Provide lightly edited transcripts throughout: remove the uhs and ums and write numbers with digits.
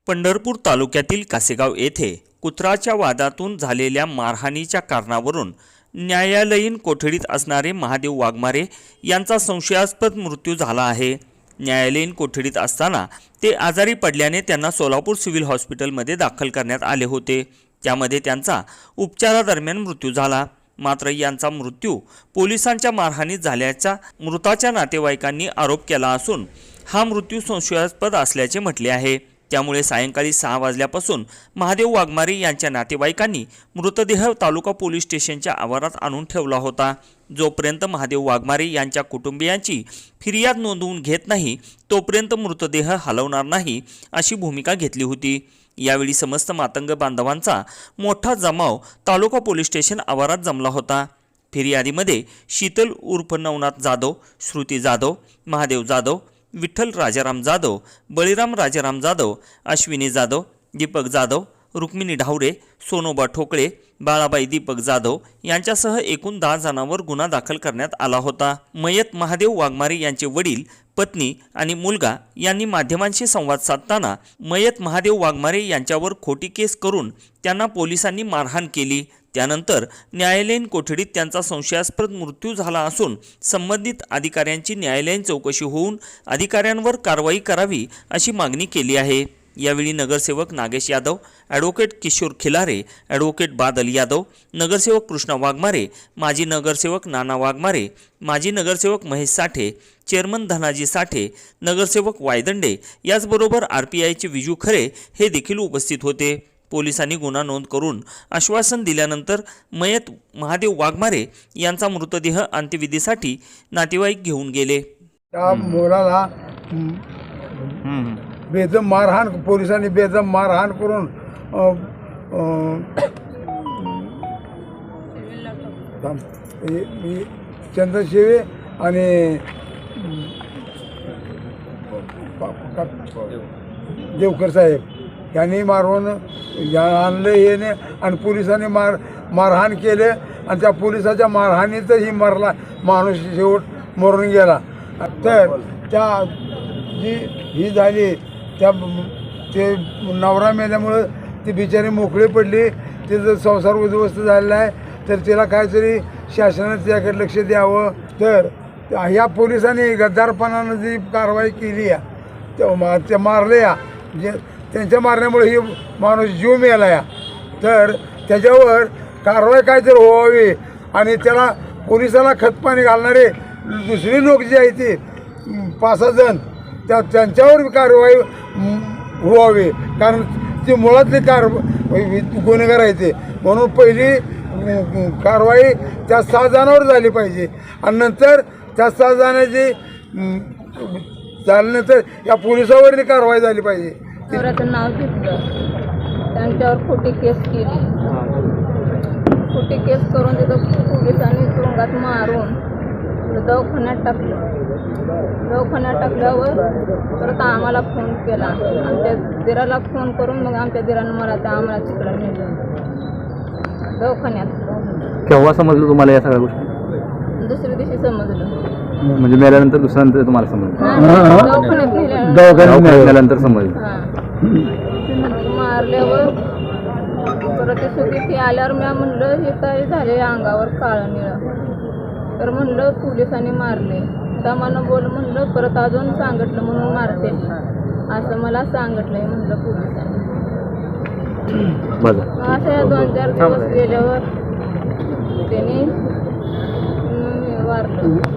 पंढरपूर तालुक्यातील कासेगाव येथे कुत्राच्या वादातून झालेल्या मारहाणीच्या कारणावरून न्यायालयीन कोठडीत असणारे महादेव वाघमारे यांचा संशयास्पद मृत्यू झाला आहे। न्यायालयीन कोठडीत असताना ते आजारी पडल्याने त्यांना सोलापूर सिव्हिल हॉस्पिटलमध्ये दाखल करण्यात आले होते। त्यामध्ये त्यांचा उपचारादरम्यान मृत्यू झाला। मात्र यांचा मृत्यू पोलिसांच्या मारहाणीत झाल्याचा मृताच्या नातेवाईकांनी आरोप केला असून हा मृत्यू संशयास्पद असल्याचे म्हटले आहे। त्यामुळे सायंकाळी 6 वाजल्यापासून महादेव वाघमारे यांच्या नातेवाईकांनी मृतदेह तालुका पोलीस स्टेशनच्या आवारात आणून ठेवला होता। जोपर्यंत महादेव वाघमारे यांच्या कुटुंबियांची फिर्याद नोंदवून घेत नाही तोपर्यंत मृतदेह हलवणार नाही अशी भूमिका घेतली होती। यावेळी समस्त मातंग बांधवांचा मोठा जमाव तालुका पोलीस स्टेशन आवारात जमला होता। फिर्यादीमध्ये शीतल उर्फ नवनाथ जाधव, श्रुती जाधव, महादेव जाधव, विठ्ठल राजाराम जाधव, बळीराम राजाराम जाधव, अश्विनी जाधव, दीपक जाधव, रुक्मिणी ढावरे, सोनोबा ठोकळे, बाळाबाई दीपक जाधव यांच्यासह एकूण 10 जणांवर गुन्हा दाखल करण्यात आला होता। मयत महादेव वाघमारे यांचे वडील, पत्नी आणि मुलगा यांनी माध्यमांशी संवाद साधताना मयत महादेव वाघमारे यांच्यावर खोटी केस करून त्यांना पोलिसांनी मारहाण केली। त्यानंतर न्यायालयीन कोठडीत त्यांचा संशयास्पद मृत्यू झाला असून संबंधित अधिकाऱ्यांची न्यायालयीन चौकशी होऊन अधिकाऱ्यांवर कारवाई करावी अशी मागणी केली आहे। यावेळी नगरसेवक नागेश यादव, ॲडव्होकेट किशोर खिलारे, ॲडव्होकेट बादल यादव, नगरसेवक कृष्णा वाघमारे, माजी नगरसेवक नाना वाघमारे, माजी नगरसेवक महेश साठे, चेअरमन धनाजी साठे, नगरसेवक वायदंडे याचबरोबर RPIचे विजू खरे हे देखील उपस्थित होते। पोलिसांनी गुन्हा नोंद करून आश्वासन दिल्यानंतर मयत महादेव वाघमारे यांचा मृतदेह अंत्यविधीसाठी नातेवाईक घेऊन गेले। त्या मुलाला बेदम मारहाण, पोलिसांनी बेदम मारहाण करून चंद्रशेवे आणि देवकर साहेब यांनी मारून आणलं हे आणि पोलिसांनी मारहाण केले आणि त्या पोलिसाच्या मारहाणीतही मरला माणूस, शेवट मरून गेला। तर त्या जी ही झाली त्या ते नवरा मेल्यामुळं ती बिचारी मोकळी पडली, तिचं संसार उद्ध्वस्त झालेला आहे। तर तिला काहीतरी शासनाने त्याकडे लक्ष द्यावं। तर ह्या पोलिसांनी गद्दारपणानं जी कारवाई केली आहे ते मारले जे त्यांच्या मारण्यामुळे ही माणूस जीव मेला या, तर त्याच्यावर कारवाई काहीतरी व्हावी आणि त्याला पोलिसाला खतपाणी घालणारे दुसरी लोक जे आहेत ते 5-6 जण त्यांच्यावर कारवाई व्हावी, कारण ती मुळातली गुन्हेगार आहे ते। म्हणून पहिली कारवाई त्या 6 जणांवर झाली पाहिजे आणि नंतर त्या 6 जणांची झाल्यानंतर या पोलिसावरही कारवाई झाली पाहिजे। नवऱ्याचं नाव घेतलं, त्यांच्यावर खोटी केस केली, खोटी केस करून तिथं पोलिसांनी तुरुंगात मारून दवाखान्यात टाकलं। दवाखान्यात टाकल्यावर परत आम्हाला फोन केला, आमच्या दिराला फोन करून मग आमच्या दिरानं मला तर आम्हाला तिकडं नेलं दवाखान्यात। केव्हा समजलं तुम्हाला या सगळ्या गोष्टी? दुसऱ्या दिवशी समजलं, म्हणजे मेल्यानंतर दुसऱ्यानंतर तुम्हाला समजलं? दवाखान्यात मेल्यानंतर समजलं। मारल्यावर परत ते सुखी आल्यावर मी म्हणलं हे काय झाले अंगावर काळं निळं, तर म्हणलं पोलिसांनी मारले। दमानं बोल म्हणलं, परत अजून सांगितलं म्हणून मारते असं मला सांगितलंय म्हणलं पोलिसांनी। असं या 2-4 दिवस गेल्यावर त्यांनी वारलं।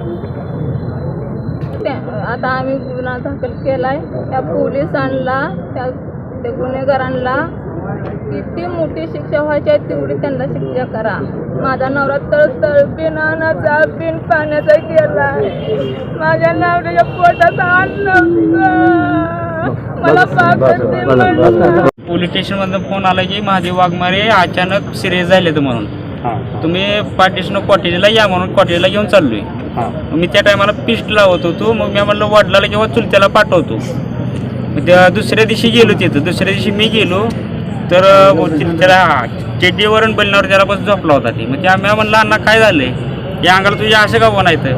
आता आम्ही गुन्हा दाखल केलाय त्या पोलिसांना, त्या गुन्हेगारांना किती मोठी शिक्षा व्हायची आहे तेवढी त्यांना शिक्षा करा। माझा नवरा तळतळपीन अन्नाचा पिन पाण्याचा गेला, माझ्या नवऱ्याच्या पोटात अन्न मला पोलीस स्टेशनमधून फोन आला की महादेव वाघमारे अचानक सिरियस झाले म्हणून तुम्ही पार्टीशनं कॉटेजला या म्हणून कॉटेजला घेऊन चाललोय। मी त्या टायमाला पिस्ट लावत होतो, मग मी म्हणलं वडिलाला किंवा चुलत्याला पाठवतो। त्या दुसऱ्या दिवशी गेलो तिथं, दुसऱ्या दिवशी मी गेलो तर त्याला चेड्डीवरून बलनावर त्याला बस झोपला होता ती। मग त्या म्हणलं अण्णा काय झालंय, या अंगाला तुझ्या असं का बनायचं,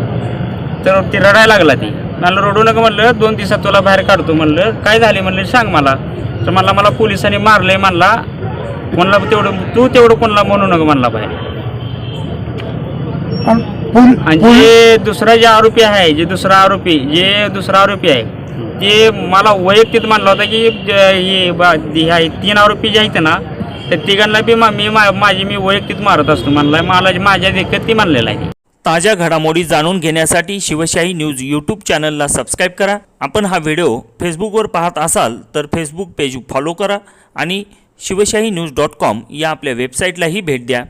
तर ती रडायला लागला ती। मला रडू नका म्हणलं, 2 दिवसात तुला बाहेर काढतो म्हणलं। काय झाले म्हणलं सांग मला, तर मला पोलिसांनी मारलंय म्हणला, कोणाला तू तेवढं कोणाला म्हणू नका म्हणला बाहेर. आणि जे दुसरा आरोपी आहे ते मला वैयक्तिक म्हणला होता की हे 3 आरोपी जे आहेत ना त्या तिघांना बी मी वैयक्तिक मारत असतो म्हणला. मला माझ्या देखत ती म्हणलेला आहे. ताज्या घडामोडी जाणून घेण्यासाठी शिवशाही न्यूज यूट्यूब चॅनलला सबस्क्राईब करा. आपण हा व्हिडिओ फेसबुकवर पाहत असाल तर फेसबुक पेज फॉलो करा आणि शिवशाही न्यूज.com या आपल्या वेबसाईटलाही भेट द्या.